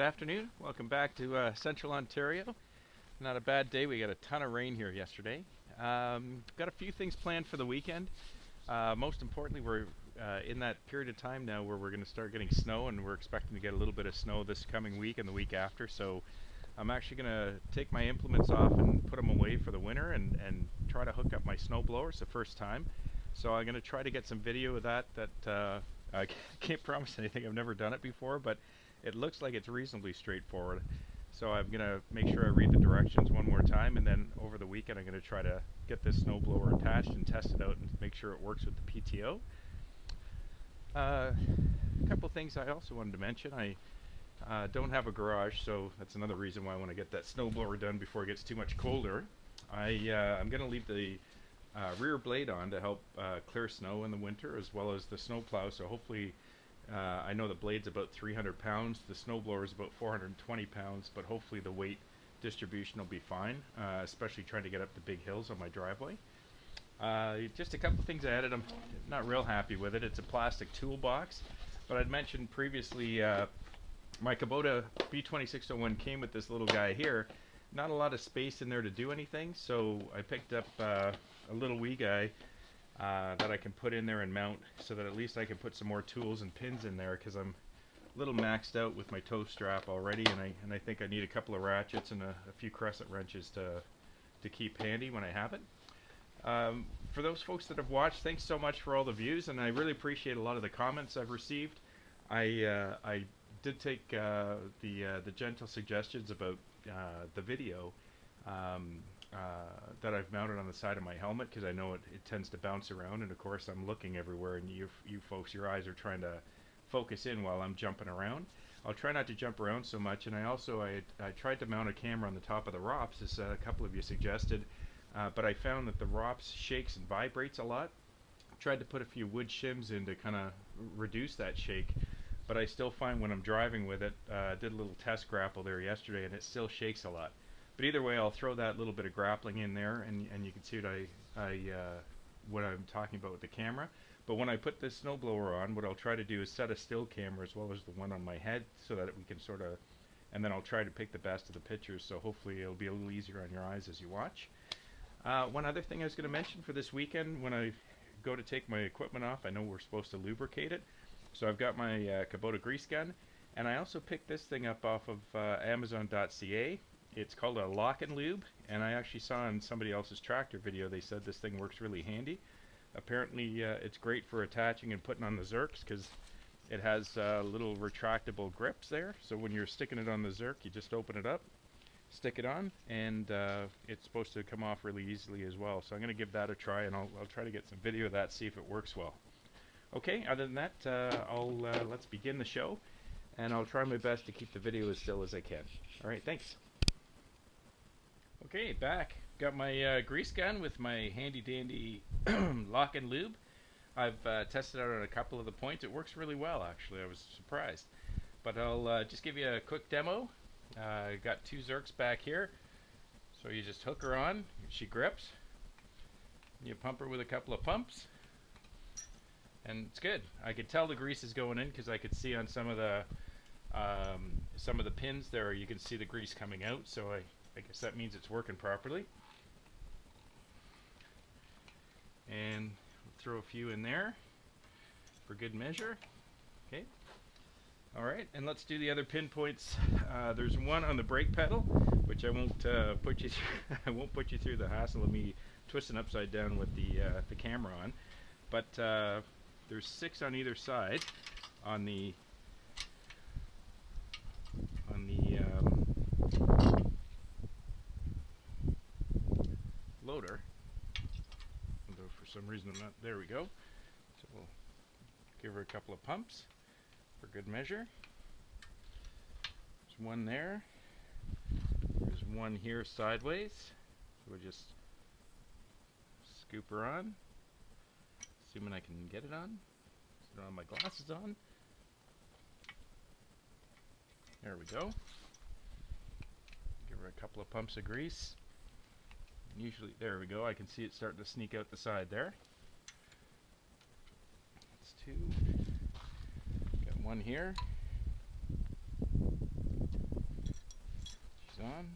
good afternoon. Welcome back to Central Ontario. Not a bad day. We got a ton of rain here yesterday. Got a few things planned for the weekend. Most importantly, we're in that period of time now where we're going to start getting snow, and we're expecting to get a little bit of snow this coming week and the week after. So I'm actually going to take my implements off and put them away for the winter and try to hook up my snow blower. It's the first time. So I'm going to try to get some video of that. I can't promise anything. I've never done it before, but it looks like it's reasonably straightforward. So I'm going to make sure I read the directions one more time, and then over the weekend I'm going to try to get this snowblower attached and test it out and make sure it works with the PTO. A couple things I also wanted to mention. I don't have a garage, so that's another reason why I want to get that snowblower done before it gets too much colder. I'm going to leave the rear blade on to help clear snow in the winter, as well as the snowplow. So hopefully, I know the blade's about 300 pounds, the snowblower is about 420 pounds, but hopefully the weight distribution will be fine, especially trying to get up the big hills on my driveway. Just a couple things I added. I'm not real happy with it. It's a plastic toolbox, but I'd mentioned previously my Kubota B2601 came with this little guy here. Not a lot of space in there to do anything, so I picked up a little wee guy that I can put in there and mount, so that at least I can put some more tools and pins in there, because I'm a little maxed out with my toe strap already, and I think I need a couple of ratchets and a few crescent wrenches to keep handy when I have it. For those folks that have watched, thanks so much for all the views, and I really appreciate a lot of the comments I've received. I did take the gentle suggestions about the video that I've mounted on the side of my helmet, because I know it tends to bounce around, and of course I'm looking everywhere, and you folks, your eyes are trying to focus in while I'm jumping around. I'll try not to jump around so much, and I tried to mount a camera on the top of the ROPS, as a couple of you suggested, but I found that the ROPS shakes and vibrates a lot. Tried to put a few wood shims in to kind of reduce that shake, but I still find when I'm driving with it, did a little test grapple there yesterday, and it still shakes a lot. But either way, I'll throw that little bit of grappling in there, and you can see what I'm talking about with the camera. But when I put this snowblower on, what I'll try to do is set a still camera as well as the one on my head, so that we can sort of, and then I'll try to pick the best of the pictures, so hopefully it'll be a little easier on your eyes as you watch. One other thing I was going to mention for this weekend, when I go to take my equipment off, I know we're supposed to lubricate it. So I've got my Kubota grease gun, and I also picked this thing up off of Amazon.ca. It's called a lock and lube, and I actually saw in somebody else's tractor video they said this thing works really handy. Apparently it's great for attaching and putting on the Zerks, because it has little retractable grips there, so when you're sticking it on the Zerk, you just open it up, stick it on, and it's supposed to come off really easily as well. So I'm going to give that a try, and I'll try to get some video of that, see if it works well. Okay, other than that, let's begin the show, and I'll try my best to keep the video as still as I can. Alright, thanks. Okay, back. Got my grease gun with my handy dandy lock and lube. I've tested it out on a couple of the points. It works really well, actually. I was surprised. But I'll just give you a quick demo. Got two Zerks back here. So you just hook her on. She grips. You pump her with a couple of pumps, and it's good. I could tell the grease is going in, because I could see on some of the pins there, you can see the grease coming out, so I guess that means it's working properly. And we'll throw a few in there for good measure. Okay. Alright, and let's do the other pinpoints. There's one on the brake pedal, which I won't put you through I won't put you through the hassle of me twisting upside down with the camera on. But there's 6 on either side on the loader. Although for some reason I'm not. There we go. So we'll give her a couple of pumps for good measure. There's one there. There's one here sideways. So we'll just scoop her on. Assuming I can get it on. I don't have my glasses on. There we go. Give her a couple of pumps of grease. Usually, there we go. I can see it starting to sneak out the side there. That's 2. Got one here. on.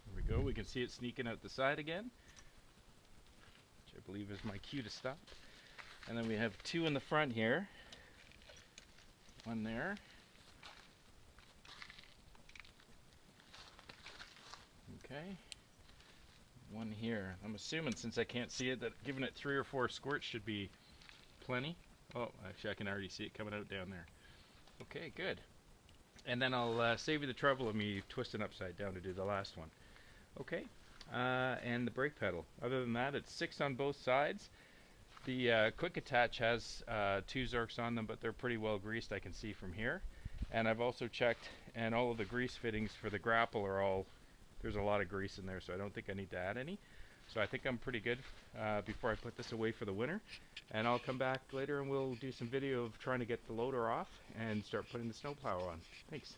There we go. We can see it sneaking out the side again, which I believe is my cue to stop. And then we have two in the front here. One there. Okay. One here. I'm assuming, since I can't see it, that giving it 3 or 4 squirts should be plenty. Oh, actually I can already see it coming out down there. Okay, good. And then I'll save you the trouble of me twisting upside down to do the last one. Okay, and the brake pedal. Other than that, it's 6 on both sides. The quick attach has 2 Zorks on them, but they're pretty well greased, I can see from here. And I've also checked, and all of the grease fittings for the grapple are all, there's a lot of grease in there, so I don't think I need to add any. So I think I'm pretty good before I put this away for the winter. And I'll come back later and we'll do some video of trying to get the loader off and start putting the snowplow on. Thanks.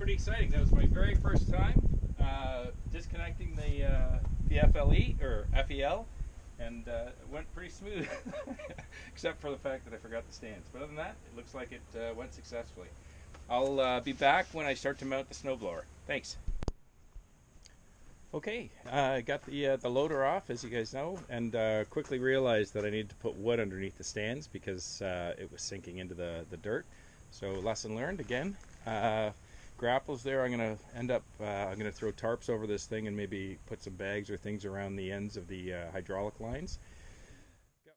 pretty exciting. That was my very first time disconnecting the FLE or FEL, and it went pretty smooth, except for the fact that I forgot the stands. But other than that, it looks like it went successfully. I'll be back when I start to mount the snowblower. Thanks. Okay, I got the loader off, as you guys know, and quickly realized that I needed to put wood underneath the stands because it was sinking into the dirt. So lesson learned again. Grapples there. I'm going to end up, I'm going to throw tarps over this thing and maybe put some bags or things around the ends of the hydraulic lines.